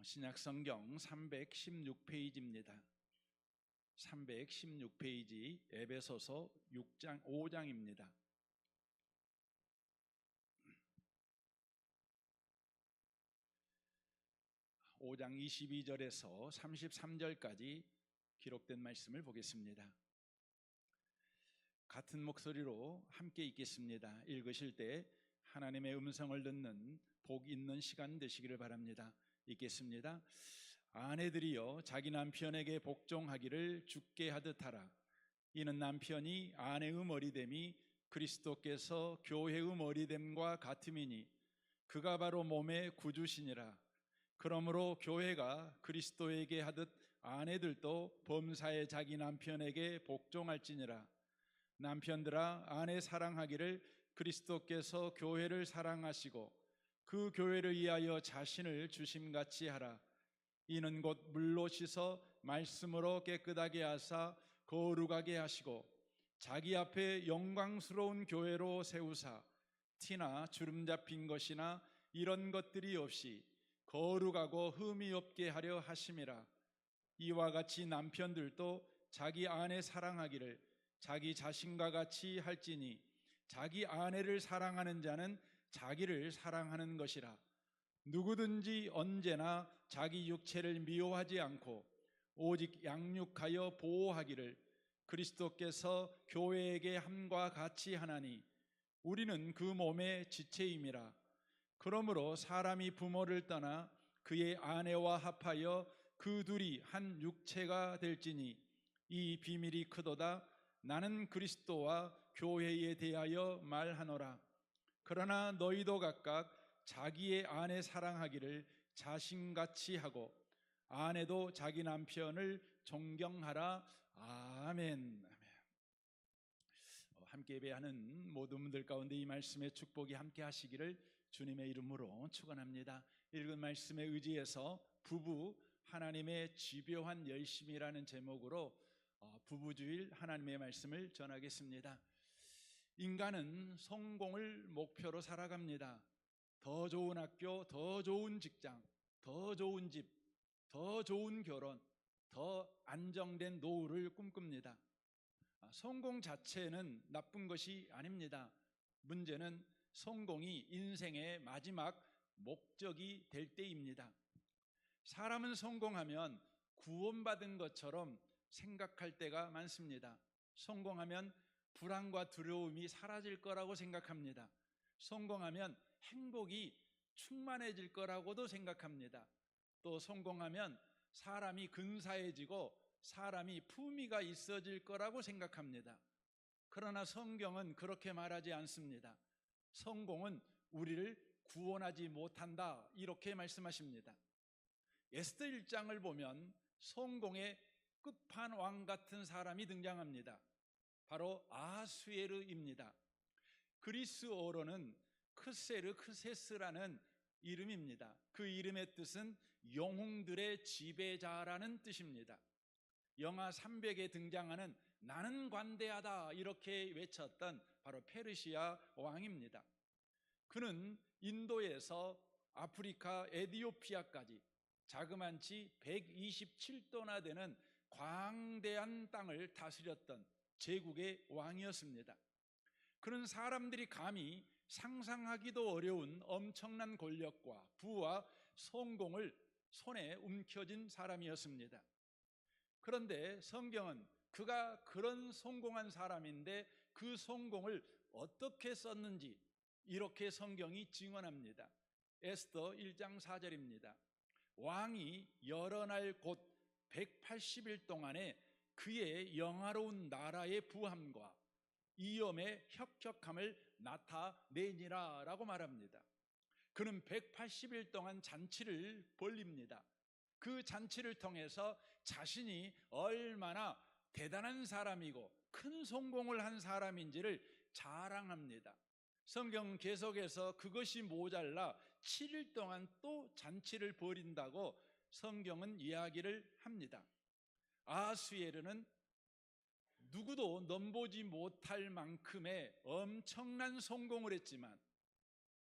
신약성경 316페이지입니다. 316페이지 에베소서 5장입니다. 5장 22절에서 33절까지 기록된 말씀을 보겠습니다. 같은 목소리로 함께 읽겠습니다. 읽으실 때 하나님의 음성을 듣는 복 있는 시간 되시기를 바랍니다. 읽겠습니다. 아내들이여 자기 남편에게 복종하기를 주께 하듯 하라. 이는 남편이 아내의 머리됨이 그리스도께서 교회의 머리됨과 같음이니 그가 바로 몸의 구주시니라. 그러므로 교회가 그리스도에게 하듯 아내들도 범사에 자기 남편에게 복종할지니라. 남편들아 아내 사랑하기를 그리스도께서 교회를 사랑하시고 그 교회를 위하여 자신을 주심같이 하라. 이는 곧 물로 씻어 말씀으로 깨끗하게 하사 거룩하게 하시고 자기 앞에 영광스러운 교회로 세우사 티나 주름 잡힌 것이나 이런 것들이 없이 거룩하고 흠이 없게 하려 하심이라. 이와 같이 남편들도 자기 아내 사랑하기를 자기 자신과 같이 할지니 자기 아내를 사랑하는 자는 자기를 사랑하는 것이라. 누구든지 언제나 자기 육체를 미워하지 않고 오직 양육하여 보호하기를 그리스도께서 교회에게 함과 같이 하나니 우리는 그 몸의 지체임이라. 그러므로 사람이 부모를 떠나 그의 아내와 합하여 그 둘이 한 육체가 될지니 이 비밀이 크도다. 나는 그리스도와 교회에 대하여 말하노라. 그러나 너희도 각각 자기의 아내 사랑하기를 자신같이 하고 아내도 자기 남편을 존경하라. 아멘. 함께 예배하는 모든 분들 가운데 이 말씀의 축복이 함께 하시기를 주님의 이름으로 축원합니다. 읽은 말씀에 의지해서 부부 하나님의 집요한 열심이라는 제목으로 부부주일 하나님의 말씀을 전하겠습니다. 인간은 성공을 목표로 살아갑니다. 더 좋은 학교, 더 좋은 직장, 더 좋은 집, 더 좋은 결혼, 더 안정된 노후를 꿈꿉니다. 성공 자체는 나쁜 것이 아닙니다. 문제는 성공이 인생의 마지막 목적이 될 때입니다. 사람은 성공하면 구원받은 것처럼 생각할 때가 많습니다. 성공하면 불안과 두려움이 사라질 거라고 생각합니다. 성공하면 행복이 충만해질 거라고도 생각합니다. 또 성공하면 사람이 근사해지고 사람이 품위가 있어질 거라고 생각합니다. 그러나 성경은 그렇게 말하지 않습니다. 성공은 우리를 구원하지 못한다 이렇게 말씀하십니다. 에스더 1장을 보면 성공의 끝판왕 같은 사람이 등장합니다. 바로 아수에르입니다. 그리스어로는 크세스라는 이름입니다. 그 이름의 뜻은 영웅들의 지배자라는 뜻입니다. 영하 300에 등장하는 나는 관대하다 이렇게 외쳤던 바로 페르시아 왕입니다. 그는 인도에서 아프리카 에티오피아까지 자그만치 127도나 되는 광대한 땅을 다스렸던 제국의 왕이었습니다. 그는 사람들이 감히 상상하기도 어려운 엄청난 권력과 부와 성공을 손에 움켜쥔 사람이었습니다. 그런데 성경은 그가 그런 성공한 사람인데 그 성공을 어떻게 썼는지 이렇게 성경이 증언합니다. 에스더 1장 4절입니다. 왕이 여러 날 곧 180일 동안에 그의 영화로운 나라의 부함과 이엄의 혁혁함을 나타내니라 라고 말합니다. 그는 180일 동안 잔치를 벌립니다. 그 잔치를 통해서 자신이 얼마나 대단한 사람이고 큰 성공을 한 사람인지를 자랑합니다. 성경은 계속해서 그것이 모자라 7일 동안 또 잔치를 벌인다고 성경은 이야기를 합니다. 아수에르는 누구도 넘보지 못할 만큼의 엄청난 성공을 했지만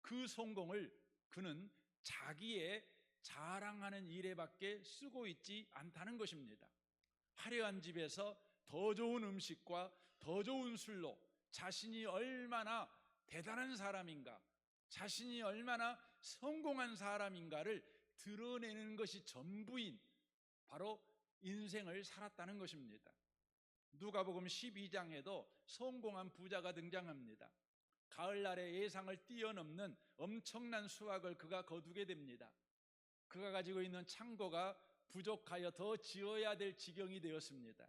그 성공을 그는 자기의 자랑하는 일에밖에 쓰고 있지 않다는 것입니다. 화려한 집에서 더 좋은 음식과 더 좋은 술로 자신이 얼마나 대단한 사람인가, 자신이 얼마나 성공한 사람인가를 드러내는 것이 전부인 바로 인생을 살았다는 것입니다. 누가복음 12장에도 성공한 부자가 등장합니다. 가을날의 예상을 뛰어넘는 엄청난 수확을 그가 거두게 됩니다. 그가 가지고 있는 창고가 부족하여 더 지어야 될 지경이 되었습니다.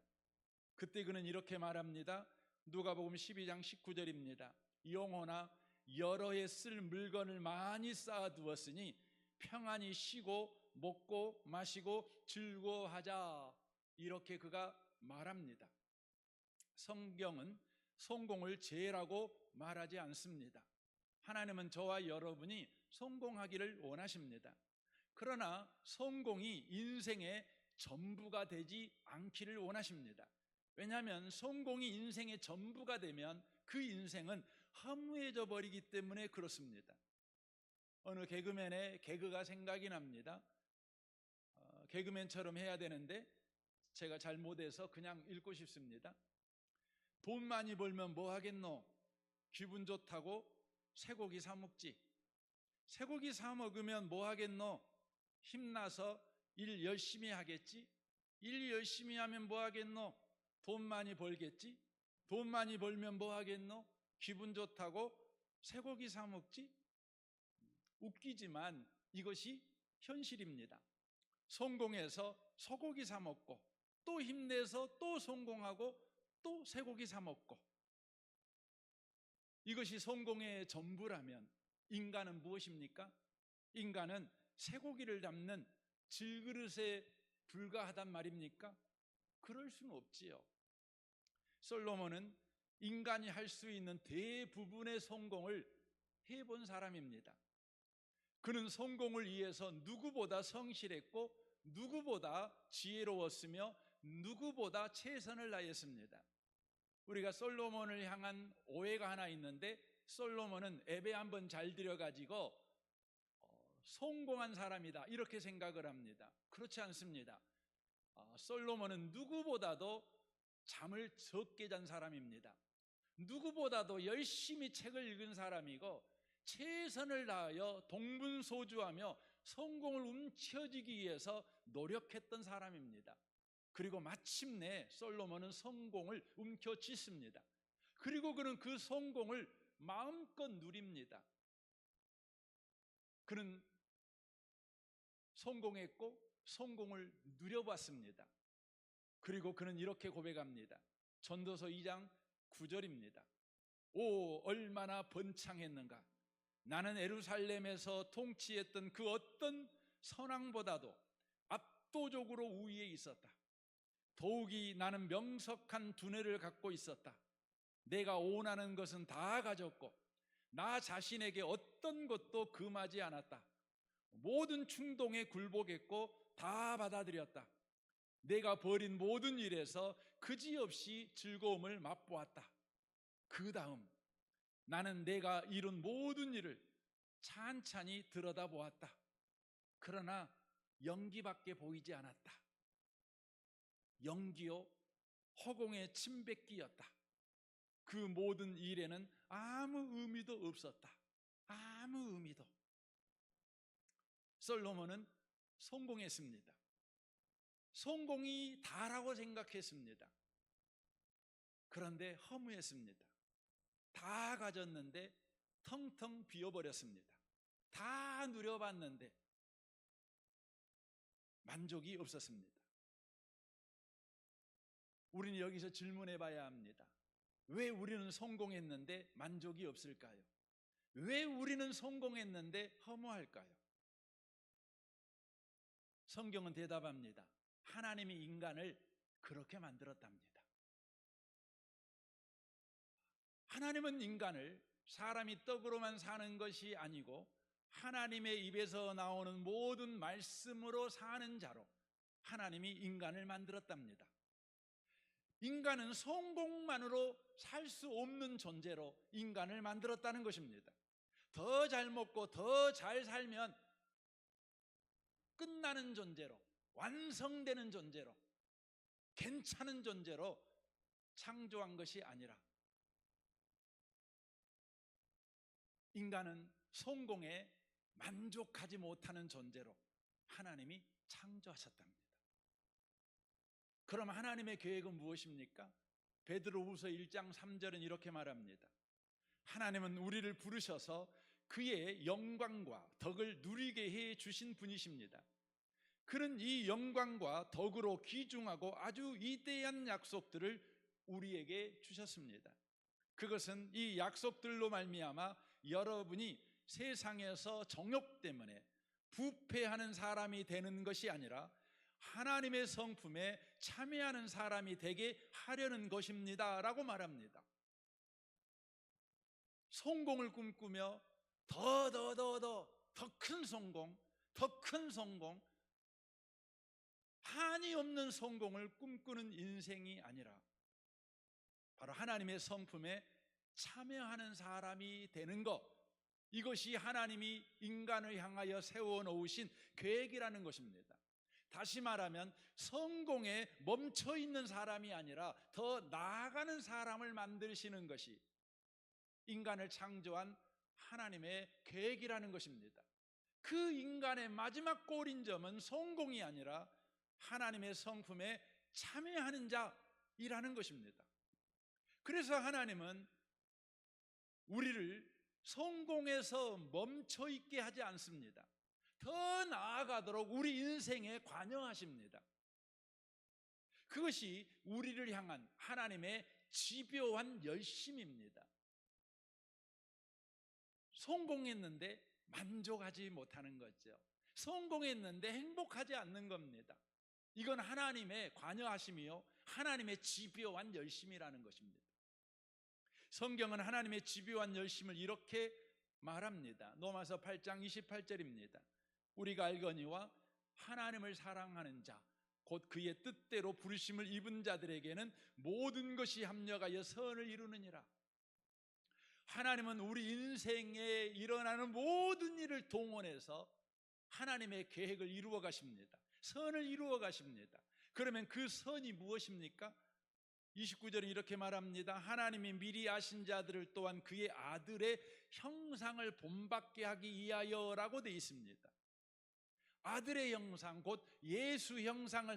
그때 그는 이렇게 말합니다. 누가복음 12장 19절입니다. 영혼아, 여러 해 쓸 물건을 많이 쌓아두었으니 평안히 쉬고 먹고 마시고 즐거워하자. 이렇게 그가 말합니다. 성경은 성공을 죄라고 말하지 않습니다. 하나님은 저와 여러분이 성공하기를 원하십니다. 그러나 성공이 인생의 전부가 되지 않기를 원하십니다. 왜냐하면 성공이 인생의 전부가 되면 그 인생은 허무해져 버리기 때문에 그렇습니다. 어느 개그맨의 개그가 생각이 납니다. 개그맨처럼 해야 되는데 제가 잘 못해서 그냥 읽고 싶습니다. 돈 많이 벌면 뭐 하겠노? 기분 좋다고 쇠고기 사 먹지. 쇠고기 사 먹으면 뭐 하겠노? 힘나서 일 열심히 하겠지. 일 열심히 하면 뭐 하겠노? 돈 많이 벌겠지. 돈 많이 벌면 뭐 하겠노? 기분 좋다고 쇠고기 사 먹지. 웃기지만 이것이 현실입니다. 성공해서 소고기 사 먹고 또 힘내서 또 성공하고 또 쇠고기 사 먹고, 이것이 성공의 전부라면 인간은 무엇입니까? 인간은 쇠고기를 잡는 질그릇에 불과하단 말입니까? 그럴 수는 없지요. 솔로몬은 인간이 할 수 있는 대부분의 성공을 해본 사람입니다. 그는 성공을 위해서 누구보다 성실했고 누구보다 지혜로웠으며 누구보다 최선을 다했습니다. 우리가 솔로몬을 향한 오해가 하나 있는데, 솔로몬은 예배 한번 잘 드려가지고 성공한 사람이다 이렇게 생각을 합니다. 그렇지 않습니다. 솔로몬은 누구보다도 잠을 적게 잔 사람입니다. 누구보다도 열심히 책을 읽은 사람이고 최선을 다하여 동분서주하며 성공을 움켜쥐기 위해서 노력했던 사람입니다. 그리고 마침내 솔로몬은 성공을 움켜쥐습니다. 그리고 그는 그 성공을 마음껏 누립니다. 그는 성공했고 성공을 누려봤습니다. 그리고 그는 이렇게 고백합니다. 전도서 2장 9절입니다. 오, 얼마나 번창했는가. 나는 예루살렘에서 통치했던 그 어떤 선왕보다도 압도적으로 우위에 있었다. 더욱이 나는 명석한 두뇌를 갖고 있었다. 내가 원하는 것은 다 가졌고 나 자신에게 어떤 것도 금하지 않았다. 모든 충동에 굴복했고 다 받아들였다. 내가 벌인 모든 일에서 그지없이 즐거움을 맛보았다. 그 다음 나는 내가 이룬 모든 일을 찬찬히 들여다보았다. 그러나 연기밖에 보이지 않았다. 연기요, 허공의 침뱉기였다. 그 모든 일에는 아무 의미도 없었다. 아무 의미도. 솔로몬은 성공했습니다. 성공이 다라고 생각했습니다. 그런데 허무했습니다. 다 가졌는데 텅텅 비어버렸습니다. 다 누려봤는데 만족이 없었습니다. 우리는 여기서 질문해 봐야 합니다. 왜 우리는 성공했는데 만족이 없을까요? 왜 우리는 성공했는데 허무할까요? 성경은 대답합니다. 하나님이 인간을 그렇게 만들었답니다. 하나님은 인간을 사람이 떡으로만 사는 것이 아니고 하나님의 입에서 나오는 모든 말씀으로 사는 자로 하나님이 인간을 만들었답니다. 인간은 성공만으로 살 수 없는 존재로 인간을 만들었다는 것입니다. 더 잘 먹고 더 잘 살면 끝나는 존재로, 완성되는 존재로, 괜찮은 존재로 창조한 것이 아니라 인간은 성공에 만족하지 못하는 존재로 하나님이 창조하셨답니다. 그럼 하나님의 계획은 무엇입니까? 베드로후서 1장 3절은 이렇게 말합니다. 하나님은 우리를 부르셔서 그의 영광과 덕을 누리게 해 주신 분이십니다. 그는 이 영광과 덕으로 귀중하고 아주 위대한 약속들을 우리에게 주셨습니다. 그것은 이 약속들로 말미암아 여러분이 세상에서 정욕 때문에 부패하는 사람이 되는 것이 아니라 하나님의 성품에 참여하는 사람이 되게 하려는 것입니다 라고 말합니다. 성공을 꿈꾸며 더 큰 성공, 더 큰 성공, 한이 없는 성공을 꿈꾸는 인생이 아니라 바로 하나님의 성품에 참여하는 사람이 되는 것, 이것이 하나님이 인간을 향하여 세워놓으신 계획이라는 것입니다. 다시 말하면 성공에 멈춰있는 사람이 아니라 더 나아가는 사람을 만드시는 것이 인간을 창조한 하나님의 계획이라는 것입니다. 그 인간의 마지막 골인점은 성공이 아니라 하나님의 성품에 참여하는 자이라는 것입니다. 그래서 하나님은 우리를 성공에서 멈춰있게 하지 않습니다. 더 나아가도록 우리 인생에 관여하십니다. 그것이 우리를 향한 하나님의 집요한 열심입니다. 성공했는데 만족하지 못하는 거죠. 성공했는데 행복하지 않는 겁니다. 이건 하나님의 관여하심이요, 하나님의 집요한 열심이라는 것입니다. 성경은 하나님의 집요한 열심을 이렇게 말합니다. 로마서 8장 28절입니다. 우리가 알거니와 하나님을 사랑하는 자, 곧 그의 뜻대로 부르심을 입은 자들에게는 모든 것이 합력하여 선을 이루느니라. 하나님은 우리 인생에 일어나는 모든 일을 동원해서 하나님의 계획을 이루어 가십니다. 선을 이루어 가십니다. 그러면 그 선이 무엇입니까? 29절은 이렇게 말합니다. 하나님이 미리 아신 자들을 또한 그의 아들의 형상을 본받게 하기 위하여라고 되어 있습니다. 아들의 형상, 곧 예수 형상을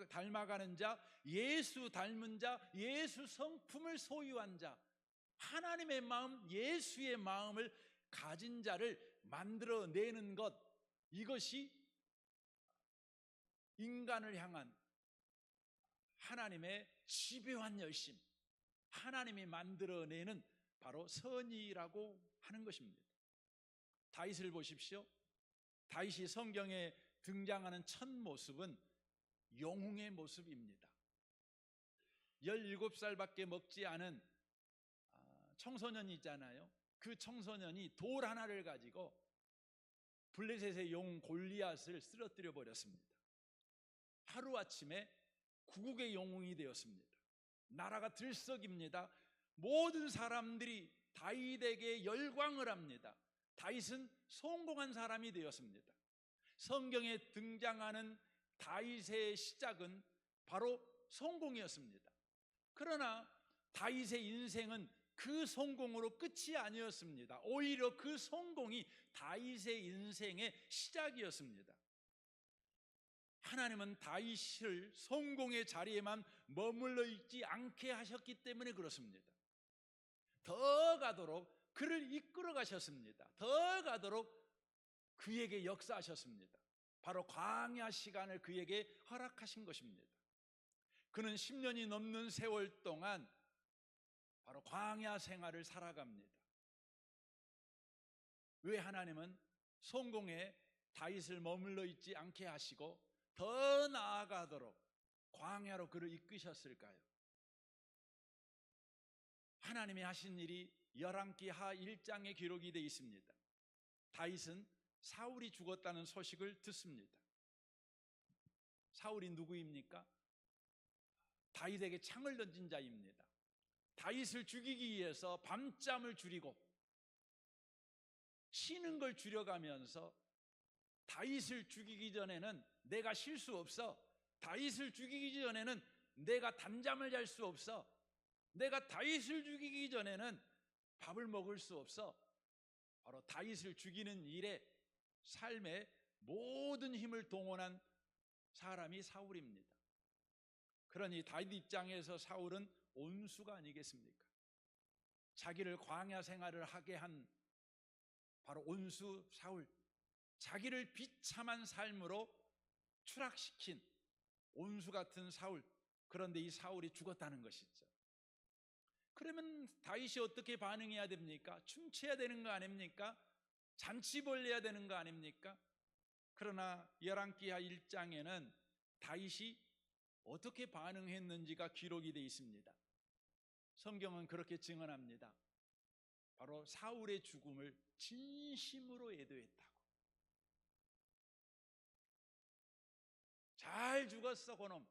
닮아가는 자, 예수 닮은 자, 예수 성품을 소유한 자, 하나님의 마음, 예수의 마음을 가진 자를 만들어내는 것, 이것이 인간을 향한 하나님의 집요한 열심, 하나님이 만들어내는 바로 선이라고 하는 것입니다. 다윗을 보십시오. 다윗이 성경에 등장하는 첫 모습은 영웅의 모습입니다. 17살밖에 먹지 않은 청소년이 있잖아요. 그 청소년이 돌 하나를 가지고 블레셋의 영웅 골리앗을 쓰러뜨려 버렸습니다. 하루아침에 구국의 영웅이 되었습니다. 나라가 들썩입니다. 모든 사람들이 다윗에게 열광을 합니다. 다윗은 성공한 사람이 되었습니다. 성경에 등장하는 다윗의 시작은 바로 성공이었습니다. 그러나 다윗의 인생은 그 성공으로 끝이 아니었습니다. 오히려 그 성공이 다윗의 인생의 시작이었습니다. 하나님은 다윗을 성공의 자리에만 머물러 있지 않게 하셨기 때문에 그렇습니다. 더 가도록 그를 이끌어 가셨습니다. 더 가도록 그에게 역사하셨습니다. 바로 광야 시간을 그에게 허락하신 것입니다. 그는 10년이 넘는 세월 동안 바로 광야 생활을 살아갑니다. 왜 하나님은 성공에 다윗을 머물러 있지 않게 하시고 더 나아가도록 광야로 그를 이끄셨을까요? 하나님이 하신 일이 열왕기하 1장에 기록이 되어 있습니다. 다윗은 사울이 죽었다는 소식을 듣습니다. 사울이 누구입니까? 다윗에게 창을 던진 자입니다. 다윗을 죽이기 위해서 밤잠을 줄이고 쉬는 걸 줄여가면서 다윗을 죽이기 전에는 내가 쉴 수 없어. 다윗을 죽이기 전에는 내가 단잠을 잘 수 없어. 내가 다윗을 죽이기 전에는 밥을 먹을 수 없어. 바로 다윗을 죽이는 일에 삶의 모든 힘을 동원한 사람이 사울입니다. 그러니 다윗 입장에서 사울은 온수가 아니겠습니까? 자기를 광야 생활을 하게 한 바로 온수 사울, 자기를 비참한 삶으로 추락시킨 온수 같은 사울, 그런데 이 사울이 죽었다는 것이죠. 그러면 다윗이 어떻게 반응해야 됩니까? 춤춰야 되는 거 아닙니까? 잔치 벌려야 되는 거 아닙니까? 그러나 열왕기하 1장에는 다윗이 어떻게 반응했는지가 기록이 되어 있습니다. 성경은 그렇게 증언합니다. 바로 사울의 죽음을 진심으로 애도했다고. 잘 죽었어 그놈.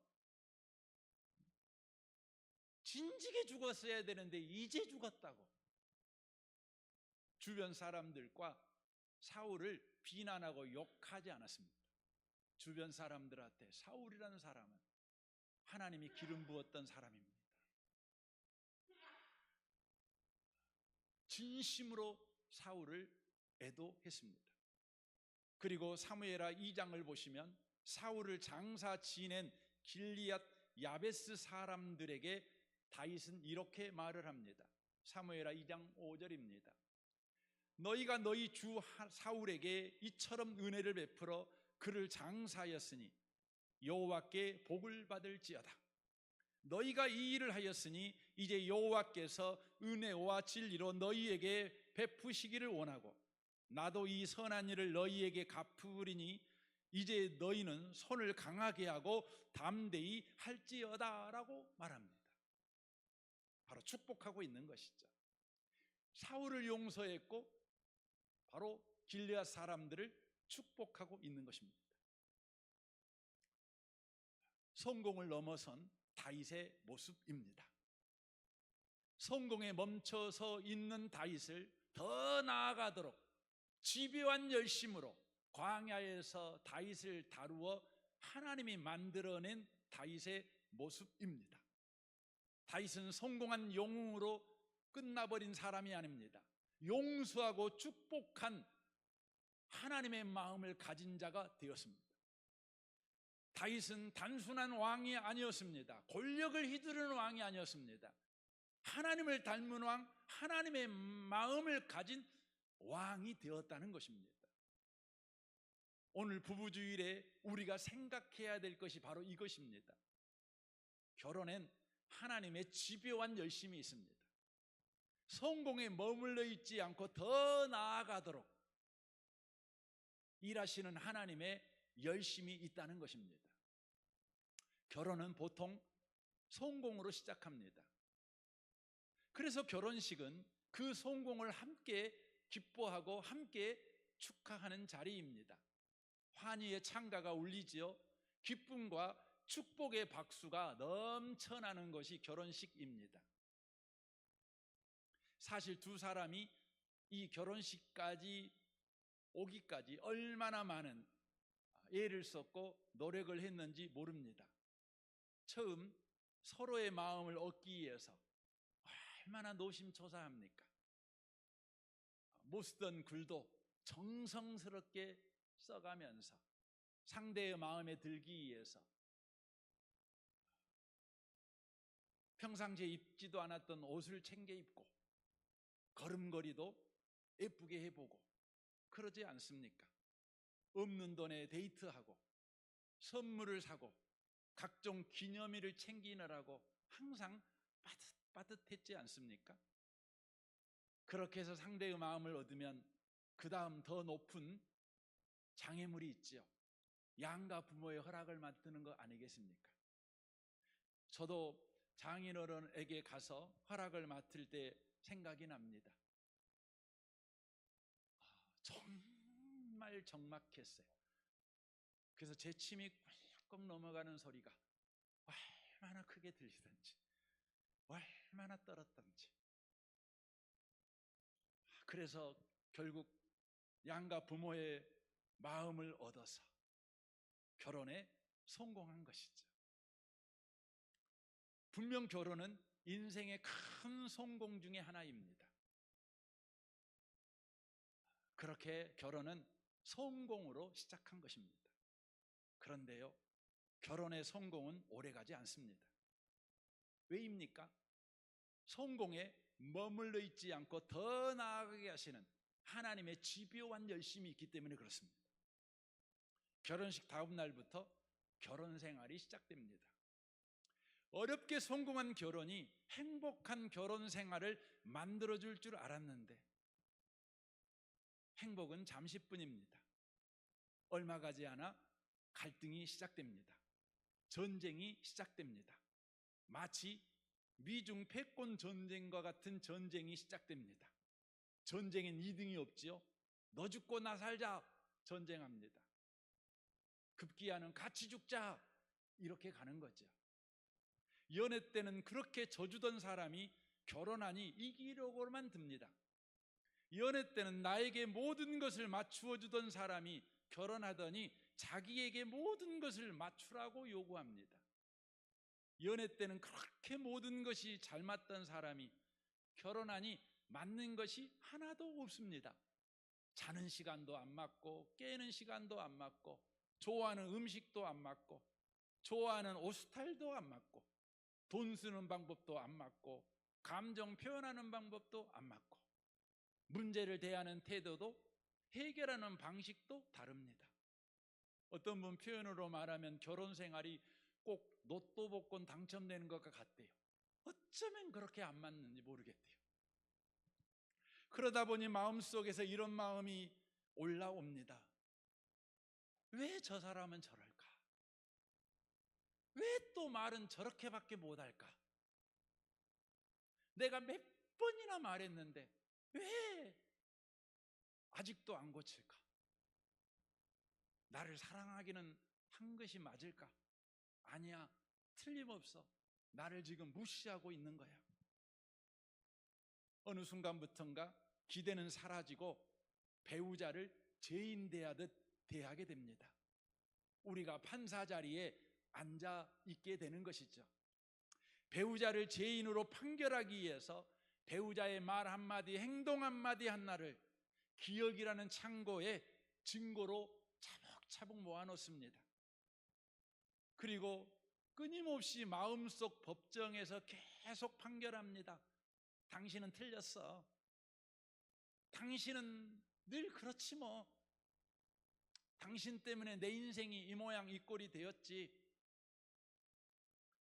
진지게 죽었어야 되는데 이제 죽었다고. 주변 사람들과 사울을 비난하고 욕하지 않았습니다. 주변 사람들한테 사울이라는 사람은 하나님이 기름 부었던 사람입니다. 진심으로 사울을 애도했습니다. 그리고 사무엘하 2장을 보시면 사울을 장사 지낸 길리앗 야베스 사람들에게 다윗은 이렇게 말을 합니다. 사무엘하 2장 5절입니다. 너희가 너희 주 사울에게 이처럼 은혜를 베풀어 그를 장사하였으니 여호와께 복을 받을지어다. 너희가 이 일을 하였으니 이제 여호와께서 은혜와 진리로 너희에게 베푸시기를 원하고 나도 이 선한 일을 너희에게 갚으리니 이제 너희는 손을 강하게 하고 담대히 할지어다 라고 말합니다. 바로 축복하고 있는 것이죠. 사울을 용서했고 바로 길르앗 사람들을 축복하고 있는 것입니다. 성공을 넘어선 다윗의 모습입니다. 성공에 멈춰서 있는 다윗을 더 나아가도록 집요한 열심으로 광야에서 다윗을 다루어 하나님이 만들어낸 다윗의 모습입니다. 다윗은 성공한 영웅으로 끝나버린 사람이 아닙니다. 용서하고 축복한 하나님의 마음을 가진 자가 되었습니다. 다윗은 단순한 왕이 아니었습니다. 권력을 휘두르는 왕이 아니었습니다. 하나님을 닮은 왕, 하나님의 마음을 가진 왕이 되었다는 것입니다. 오늘 부부주일에 우리가 생각해야 될 것이 바로 이것입니다. 결혼엔 하나님의 집요한 열심이 있습니다. 성공에 머물러 있지 않고 더 나아가도록 일하시는 하나님의 열심이 있다는 것입니다. 결혼은 보통 성공으로 시작합니다. 그래서 결혼식은 그 성공을 함께 기뻐하고 함께 축하하는 자리입니다. 환희의 창가가 울리지요. 기쁨과 축복의 박수가 넘쳐나는 것이 결혼식입니다. 사실 두 사람이 이 결혼식까지 오기까지 얼마나 많은 애를 썼고 노력을 했는지 모릅니다. 처음 서로의 마음을 얻기 위해서 얼마나 노심초사합니까? 못 쓰던 글도 정성스럽게 써가면서 상대의 마음에 들기 위해서 평상시에 입지도 않았던 옷을 챙겨 입고 걸음걸이도 예쁘게 해보고 그러지 않습니까? 없는 돈에 데이트하고 선물을 사고 각종 기념일을 챙기느라고 항상 빠듯했지 않습니까? 그렇게 해서 상대의 마음을 얻으면 그 다음 더 높은 장애물이 있지요. 양가 부모의 허락을 맡는 거 아니겠습니까? 저도 장인어른에게 가서 허락을 맡을 때 생각이 납니다. 정말 적막했어요. 그래서 제 침이 꿀꺽 넘어가는 소리가 얼마나 크게 들리던지 얼마나 떨었던지. 그래서 결국 양가 부모의 마음을 얻어서 결혼에 성공한 것이죠. 분명 결혼은 인생의 큰 성공 중에 하나입니다. 그렇게 결혼은 성공으로 시작한 것입니다. 그런데요, 결혼의 성공은 오래가지 않습니다. 왜입니까? 성공에 머물러 있지 않고 더 나아가게 하시는 하나님의 집요한 열심이 있기 때문에 그렇습니다. 결혼식 다음 날부터 결혼 생활이 시작됩니다. 어렵게 성공한 결혼이 행복한 결혼 생활을 만들어줄 줄 알았는데 행복은 잠시뿐입니다. 얼마 가지 않아 갈등이 시작됩니다. 전쟁이 시작됩니다. 마치 미중 패권 전쟁과 같은 전쟁이 시작됩니다. 전쟁엔 이등이 없지요. 너 죽고 나 살자 전쟁합니다. 급기야는 같이 죽자 이렇게 가는 거죠. 연애 때는 그렇게 져주던 사람이 결혼하니 이기려고만 듭니다. 연애 때는 나에게 모든 것을 맞추어 주던 사람이 결혼하더니 자기에게 모든 것을 맞추라고 요구합니다. 연애 때는 그렇게 모든 것이 잘 맞던 사람이 결혼하니 맞는 것이 하나도 없습니다. 자는 시간도 안 맞고 깨는 시간도 안 맞고 좋아하는 음식도 안 맞고 좋아하는 옷 스타일도 안 맞고 돈 쓰는 방법도 안 맞고 감정 표현하는 방법도 안 맞고 문제를 대하는 태도도 해결하는 방식도 다릅니다. 어떤 분 표현으로 말하면 결혼 생활이 꼭 로또 복권 당첨되는 것과 같대요. 어쩌면 그렇게 안 맞는지 모르겠대요. 그러다 보니 마음속에서 이런 마음이 올라옵니다. 왜 저 사람은 저럴까? 왜 또 말은 저렇게밖에 못할까? 내가 몇 번이나 말했는데 왜 아직도 안 고칠까? 나를 사랑하기는 한 것이 맞을까? 아니야, 틀림없어. 나를 지금 무시하고 있는 거야. 어느 순간부턴가 기대는 사라지고 배우자를 죄인 대하듯 대하게 됩니다. 우리가 판사 자리에 앉아 있게 되는 것이죠. 배우자를 죄인으로 판결하기 위해서 배우자의 말 한마디, 행동 한마디 하나를 기억이라는 창고에 증거로 차곡차곡 모아놓습니다. 그리고 끊임없이 마음속 법정에서 계속 판결합니다. 당신은 틀렸어. 당신은 늘 그렇지 뭐. 당신 때문에 내 인생이 이 모양 이 꼴이 되었지.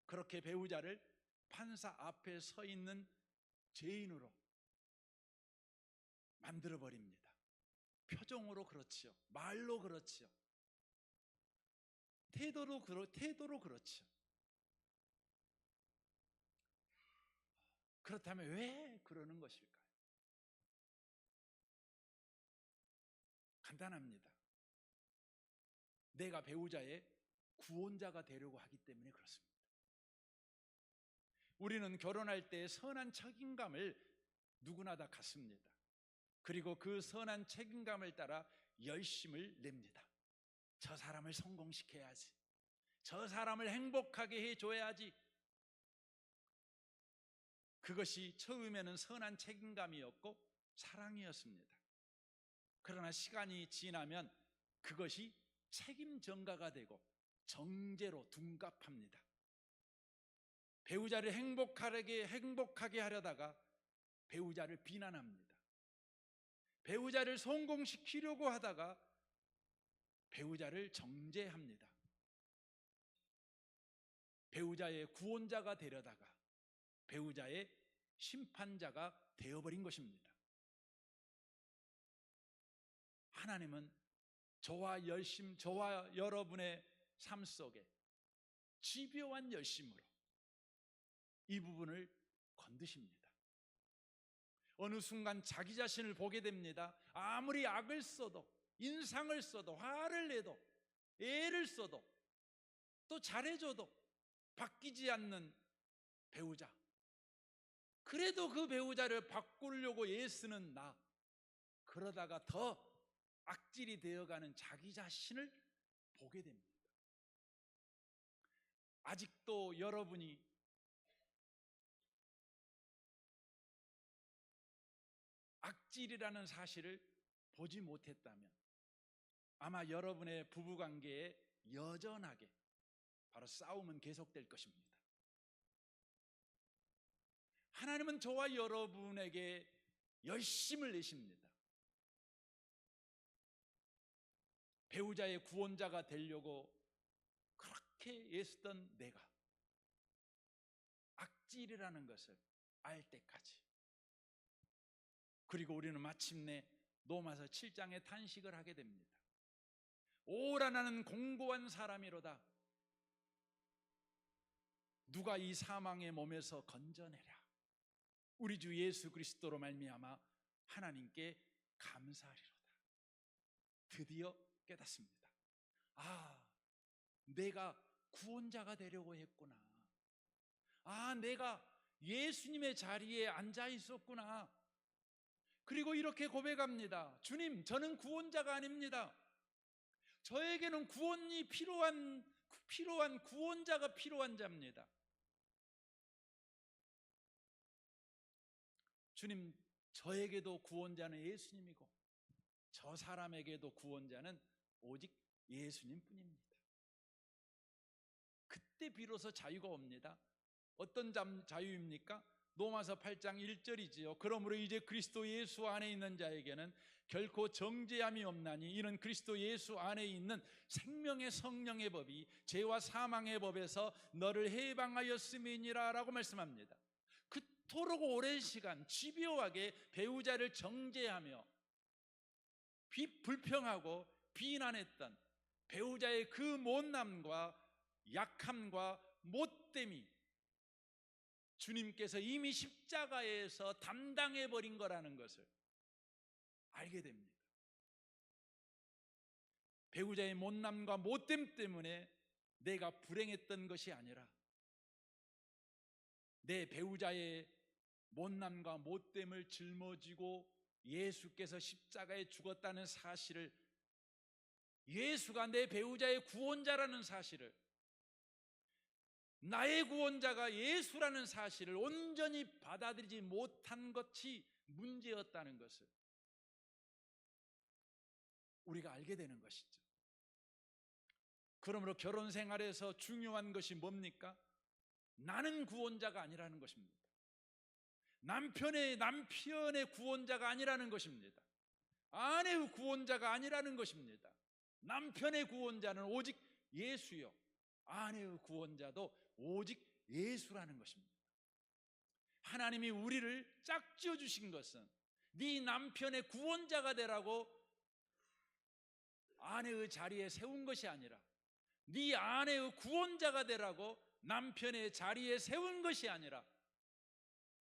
그렇게 배우자를 판사 앞에 서 있는 죄인으로 만들어버립니다. 표정으로 그렇지요. 말로 그렇지요. 태도로 그렇지요. 그렇다면 왜 그러는 것일까요? 간단합니다. 내가 배우자의 구원자가 되려고 하기 때문에 그렇습니다. 우리는 결혼할 때 선한 책임감을 누구나 다 갖습니다. 그리고 그 선한 책임감을 따라 열심을 냅니다. 저 사람을 성공시켜야지. 저 사람을 행복하게 해줘야지. 그것이 처음에는 선한 책임감이었고 사랑이었습니다. 그러나 시간이 지나면 그것이 책임 전가가 되고 정죄로 둔갑합니다. 배우자를 행복하게 하려다가 배우자를 비난합니다. 배우자를 성공시키려고 하다가 배우자를 정죄합니다. 배우자의 구원자가 되려다가 배우자의 심판자가 되어버린 것입니다. 하나님은 저와 여러분의 삶 속에 집요한 열심으로 이 부분을 건드십니다. 어느 순간 자기 자신을 보게 됩니다. 아무리 악을 써도 인상을 써도 화를 내도 애를 써도 또 잘해줘도 바뀌지 않는 배우자. 그래도 그 배우자를 바꾸려고 애쓰는 나. 그러다가 더 악질이 되어가는 자기 자신을 보게 됩니다. 아직도 여러분이 악질이라는 사실을 보지 못했다면 아마 여러분의 부부관계에 여전하게 바로 싸움은 계속될 것입니다. 하나님은 저와 여러분에게 열심을 내십니다. 배우자의 구원자가 되려고 그렇게 애쓰던 내가 악질이라는 것을 알 때까지, 그리고 우리는 마침내 로마서 7장에 탄식을 하게 됩니다. 오라 나는 공고한 사람이로다. 누가 이 사망의 몸에서 건져내랴. 우리 주 예수 그리스도로 말미암아 하나님께 감사하리로다. 드디어 깨닫습니다. 아, 내가 구원자가 되려고 했구나. 아, 내가 예수님의 자리에 앉아 있었구나. 그리고 이렇게 고백합니다. 주님, 저는 구원자가 아닙니다. 저에게는 구원이 필요한 구원자가 필요한 자입니다. 주님, 저에게도 구원자는 예수님이고 저 사람에게도 구원자는 오직 예수님뿐입니다. 그때 비로소 자유가 옵니다. 어떤 자유입니까? 로마서 8장 1절이지요. 그러므로 이제 그리스도 예수 안에 있는 자에게는 결코 정죄함이 없나니 이는 그리스도 예수 안에 있는 생명의 성령의 법이 죄와 사망의 법에서 너를 해방하였음이니라 라고 말씀합니다. 그토록 오랜 시간 집요하게 배우자를 정죄하며 불평하고 비난했던 배우자의 그 못남과 약함과 못됨이 주님께서 이미 십자가에서 담당해버린 거라는 것을 알게 됩니다. 배우자의 못남과 못됨 때문에 내가 불행했던 것이 아니라 내 배우자의 못남과 못됨을 짊어지고 예수께서 십자가에 죽었다는 사실을, 예수가 내 배우자의 구원자라는 사실을, 나의 구원자가 예수라는 사실을 온전히 받아들이지 못한 것이 문제였다는 것을 우리가 알게 되는 것이죠. 그러므로 결혼 생활에서 중요한 것이 뭡니까? 나는 구원자가 아니라는 것입니다. 남편의 구원자가 아니라는 것입니다. 아내의 구원자가 아니라는 것입니다. 남편의 구원자는 오직 예수요, 아내의 구원자도 오직 예수라는 것입니다. 하나님이 우리를 짝지어 주신 것은 네 남편의 구원자가 되라고 아내의 자리에 세운 것이 아니라, 네 아내의 구원자가 되라고 남편의 자리에 세운 것이 아니라,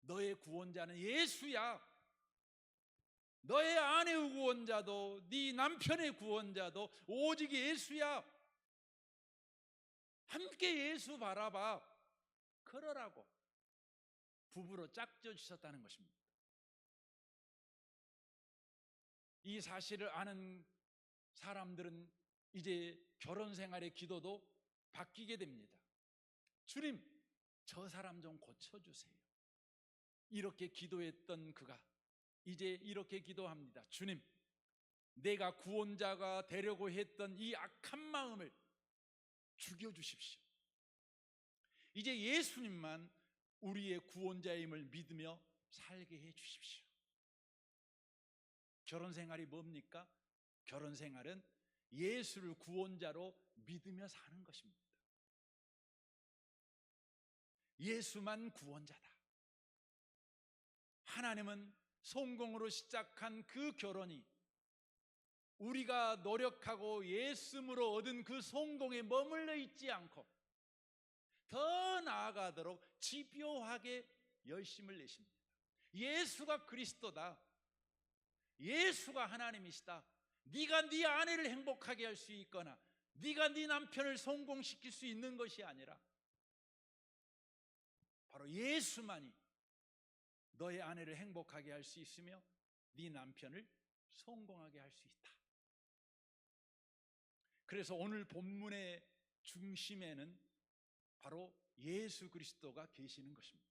너의 구원자는 예수야. 너의 아내의 구원자도 네 남편의 구원자도 오직 예수야. 함께 예수 바라봐. 그러라고 부부로 짝져 주셨다는 것입니다. 이 사실을 아는 사람들은 이제 결혼 생활의 기도도 바뀌게 됩니다. 주님, 저 사람 좀 고쳐주세요. 이렇게 기도했던 그가 이제 이렇게 기도합니다. 주님, 내가 구원자가 되려고 했던 이 악한 마음을 죽여주십시오. 이제 예수님만 우리의 구원자임을 믿으며 살게 해주십시오. 결혼 생활이 뭡니까? 결혼 생활은 예수를 구원자로 믿으며 사는 것입니다. 예수만 구원자다. 하나님은 성공으로 시작한 그 결혼이 우리가 노력하고 예수님으로 얻은 그 성공에 머물러 있지 않고 더 나아가도록 집요하게 열심을 내십니다. 예수가 그리스도다. 예수가 하나님이시다. 네가 네 아내를 행복하게 할 수 있거나 네가 네 남편을 성공시킬 수 있는 것이 아니라 바로 예수만이 너의 아내를 행복하게 할 수 있으며 네 남편을 성공하게 할 수 있다. 그래서 오늘 본문의 중심에는 바로 예수 그리스도가 계시는 것입니다.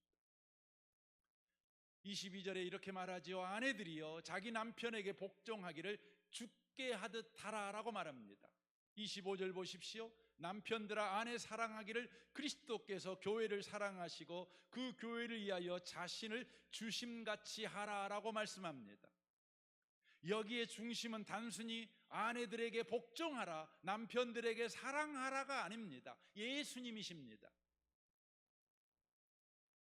22절에 이렇게 말하지요. 아내들이여 자기 남편에게 복종하기를 죽게 하듯 하라라고 말합니다. 25절 보십시오. 남편들아 아내 사랑하기를 그리스도께서 교회를 사랑하시고 그 교회를 위하여 자신을 주심같이 하라라고 말씀합니다. 여기에 중심은 단순히 아내들에게 복종하라, 남편들에게 사랑하라가 아닙니다. 예수님이십니다.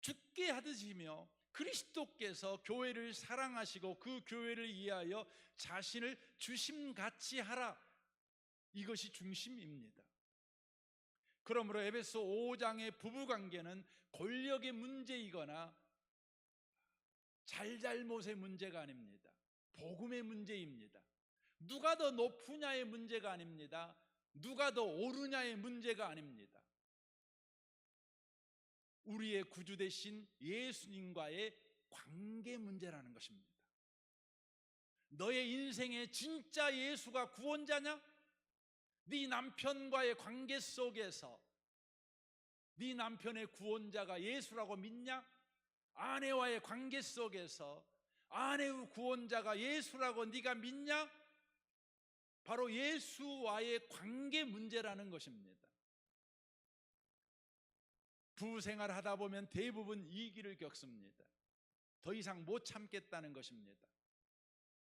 죽게 하듯이며 그리스도께서 교회를 사랑하시고 그 교회를 위하여 자신을 주심같이 하라, 이것이 중심입니다. 그러므로 에베소 5장의 부부관계는 권력의 문제이거나 잘잘못의 문제가 아닙니다. 복음의 문제입니다. 누가 더 높으냐의 문제가 아닙니다. 누가 더 오르냐의 문제가 아닙니다. 우리의 구주 되신 예수님과의 관계 문제라는 것입니다. 너의 인생에 진짜 예수가 구원자냐? 네 남편과의 관계 속에서 네 남편의 구원자가 예수라고 믿냐? 아내와의 관계 속에서 아내의 구원자가 예수라고 네가 믿냐? 바로 예수와의 관계 문제라는 것입니다. 부부생활 하다 보면 대부분 이 길을 겪습니다. 더 이상 못 참겠다는 것입니다.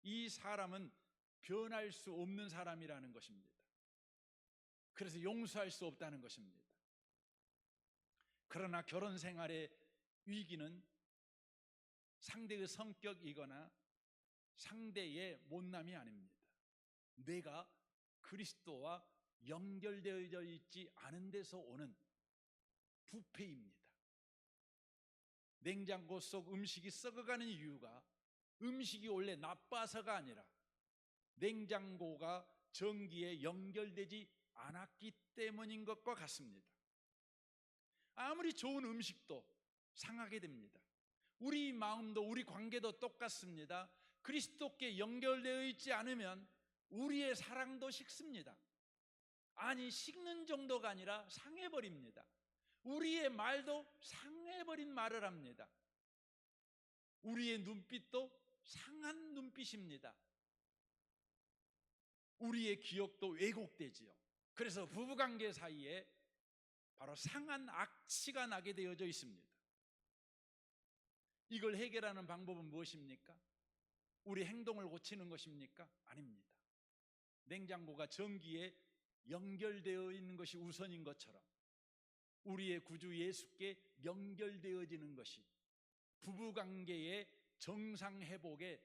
이 사람은 변할 수 없는 사람이라는 것입니다. 그래서 용서할 수 없다는 것입니다. 그러나 결혼 생활의 위기는 상대의 성격이거나 상대의 못남이 아닙니다. 내가 그리스도와 연결되어 있지 않은 데서 오는 부패입니다. 냉장고 속 음식이 썩어가는 이유가 음식이 원래 나빠서가 아니라 냉장고가 전기에 연결되지 않았기 때문인 것과 같습니다. 아무리 좋은 음식도 상하게 됩니다. 우리 마음도 우리 관계도 똑같습니다. 그리스도께 연결되어 있지 않으면 우리의 사랑도 식습니다. 아니, 식는 정도가 아니라 상해버립니다. 우리의 말도 상해버린 말을 합니다. 우리의 눈빛도 상한 눈빛입니다. 우리의 기억도 왜곡되지요. 그래서 부부관계 사이에 바로 상한 악취가 나게 되어져 있습니다. 이걸 해결하는 방법은 무엇입니까? 우리 행동을 고치는 것입니까? 아닙니다. 냉장고가 전기에 연결되어 있는 것이 우선인 것처럼 우리의 구주 예수께 연결되어지는 것이 부부관계의 정상 회복에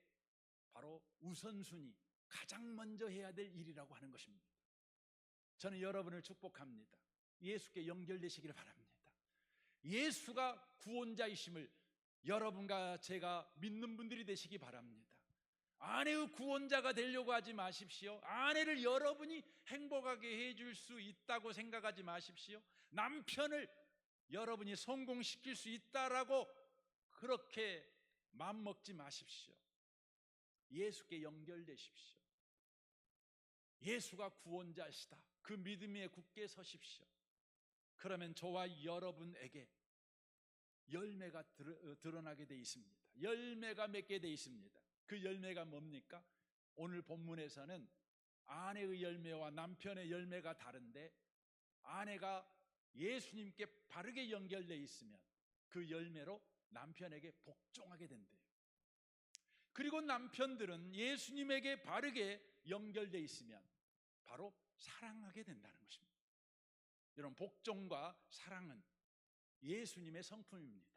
바로 우선순위, 가장 먼저 해야 될 일이라고 하는 것입니다. 저는 여러분을 축복합니다. 예수께 연결되시기를 바랍니다. 예수가 구원자이심을 여러분과 제가 믿는 분들이 되시기 바랍니다. 아내의 구원자가 되려고 하지 마십시오. 아내를 여러분이 행복하게 해줄 수 있다고 생각하지 마십시오. 남편을 여러분이 성공시킬 수 있다라고 그렇게 마음먹지 마십시오. 예수께 연결되십시오. 예수가 구원자시다. 그 믿음에 굳게 서십시오. 그러면 저와 여러분에게 열매가 드러나게 돼 있습니다. 열매가 맺게 돼 있습니다. 그 열매가 뭡니까? 오늘 본문에서는 아내의 열매와 남편의 열매가 다른데 아내가 예수님께 바르게 연결되어 있으면 그 열매로 남편에게 복종하게 된대요. 그리고 남편들은 예수님에게 바르게 연결되어 있으면 바로 사랑하게 된다는 것입니다. 여러분, 복종과 사랑은 예수님의 성품입니다.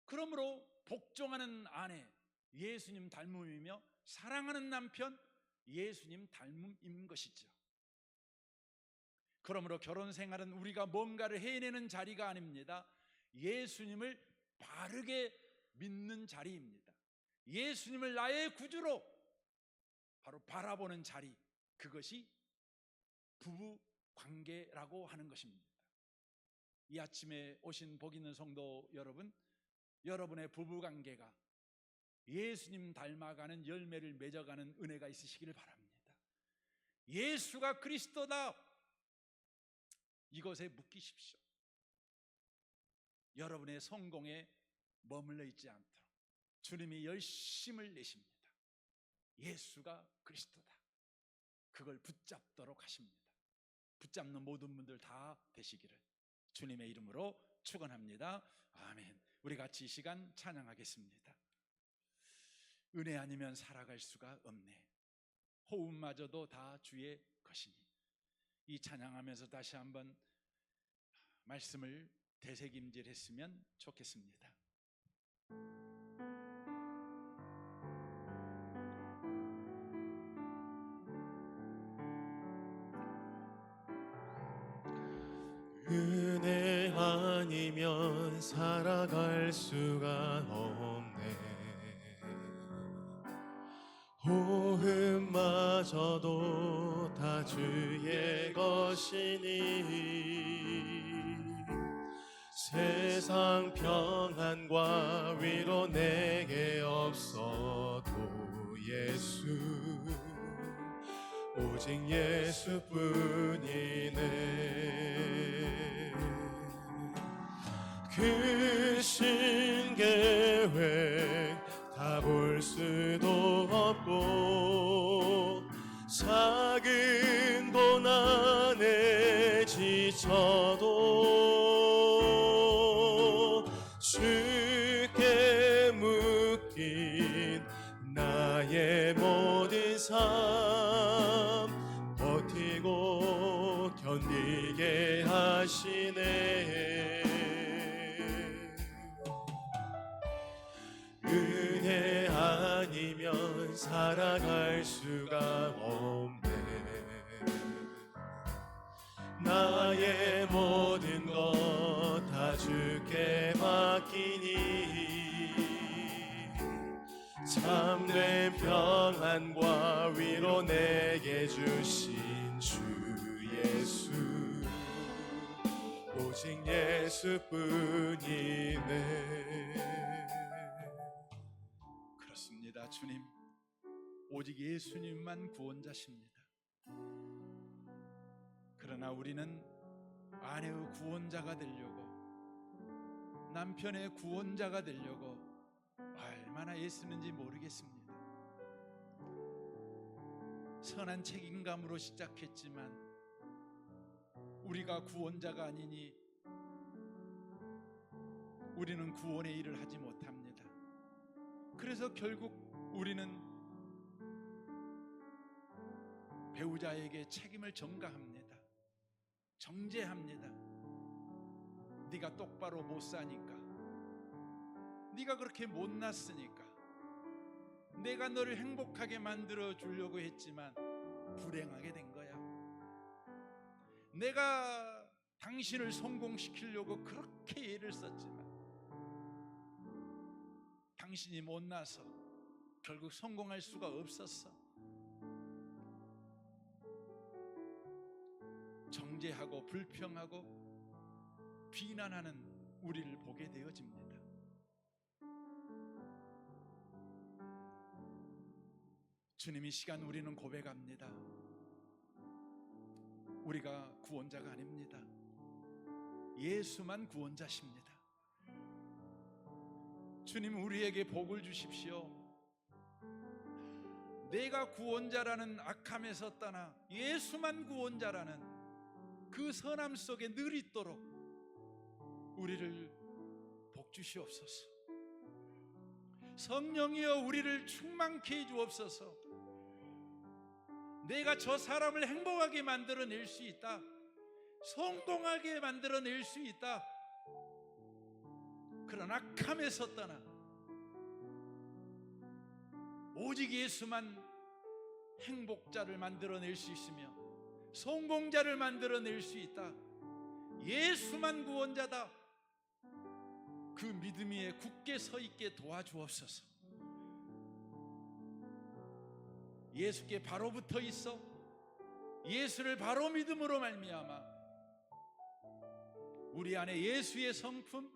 그러므로 복종하는 아내, 예수님 닮음이며 사랑하는 남편, 예수님 닮음인 것이죠. 그러므로 결혼 생활은 우리가 뭔가를 해내는 자리가 아닙니다. 예수님을 바르게 믿는 자리입니다. 예수님을 나의 구주로 바로 바라보는 자리, 그것이 부부 관계라고 하는 것입니다. 이 아침에 오신 복 있는 성도 여러분, 여러분의 부부 관계가 예수님 닮아가는 열매를 맺어가는 은혜가 있으시기를 바랍니다. 예수가 그리스도다. 이것에 묶이십시오. 여러분의 성공에 머물러 있지 않도록 주님이 열심을 내십니다. 예수가 그리스도다. 그걸 붙잡도록 하십니다. 붙잡는 모든 분들 다 되시기를 주님의 이름으로 축원합니다. 아멘. 우리 같이 이 시간 찬양하겠습니다. 은혜 아니면 살아갈 수가 없네. 호흡마저도 다 주의 것이니. 이 찬양하면서 다시 한번 말씀을 되새김질했으면 좋겠습니다. 은혜 아니면 살아갈 수가 없네. 호흡마저도 다 주의 것이니 세상 평안과 위로 내게 없어도 예수, 오직 예수뿐이네. 그 신계획 다 볼 수도 없고 작은 고난에 지쳐도 주께 묶인 나의 모든 삶 버티고 견디게 하시네. 은혜 아니면 살아갈 수가 없네. 나의 모든 것 다 주께 맡기니 참된 평안과 위로 내게 주신 주 예수, 오직 예수뿐이네. 그렇습니다. 주님, 오직 예수님만 구원자십니다. 그러나 우리는 아내의 구원자가 되려고, 남편의 구원자가 되려고 얼마나 애쓰는지 모르겠습니다. 선한 책임감으로 시작했지만 우리가 구원자가 아니니 우리는 구원의 일을 하지 못합니다. 그래서 결국 우리는 배우자에게 책임을 전가합니다. 정죄합니다. 네가 똑바로 못 사니까, 네가 그렇게 못났으니까, 내가 너를 행복하게 만들어 주려고 했지만 불행하게 된 거야. 내가 당신을 성공시키려고 그렇게 애를 썼지만 당신이 못나서 결국 성공할 수가 없었어. 정죄하고 불평하고 비난하는 우리를 보게 되어집니다. 주님, 이 시간 우리는 고백합니다. 우리가 구원자가 아닙니다. 예수만 구원자십니다. 주님, 우리에게 복을 주십시오. 내가 구원자라는 악함에서 떠나 예수만 구원자라는 그 선함 속에 늘 있도록 우리를 복 주시옵소서. 성령이여 우리를 충만케 해 주옵소서. 내가 저 사람을 행복하게 만들어낼 수 있다, 성공하게 만들어낼 수 있다. 그런 악함에서 떠나 오직 예수만 행복자를 만들어낼 수 있으며 성공자를 만들어낼 수 있다. 예수만 구원자다. 그 믿음 위에 굳게 서 있게 도와주옵소서. 예수께 바로 붙어 있어 예수를 바로 믿음으로 말미암아 우리 안에 예수의 성품,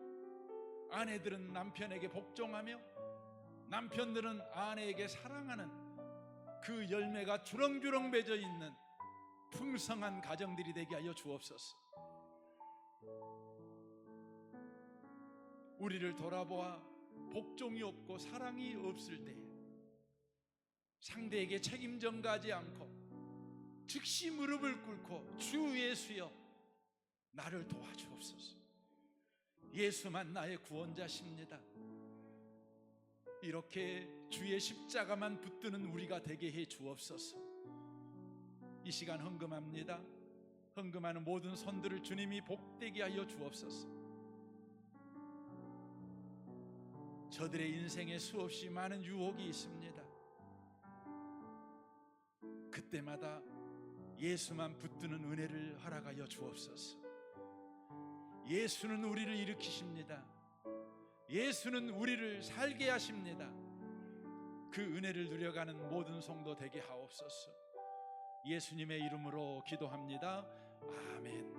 아내들은 남편에게 복종하며 남편들은 아내에게 사랑하는 그 열매가 주렁주렁 맺어 있는 풍성한 가정들이 되게 하여 주옵소서. 우리를 돌아보아 복종이 없고 사랑이 없을 때 상대에게 책임 전가하지 않고 즉시 무릎을 꿇고 주 예수여 나를 도와주옵소서. 예수만 나의 구원자십니다. 이렇게 주의 십자가만 붙드는 우리가 되게 해 주옵소서. 이 시간 헌금합니다. 헌금하는 모든 손들을 주님이 복되게 하여 주옵소서. 저들의 인생에 수없이 많은 유혹이 있습니다. 그때마다 예수만 붙드는 은혜를 허락하여 주옵소서. 예수는 우리를 일으키십니다. 예수는 우리를 살게 하십니다. 그 은혜를 누려가는 모든 성도 되게 하옵소서. 예수님의 이름으로 기도합니다. 아멘.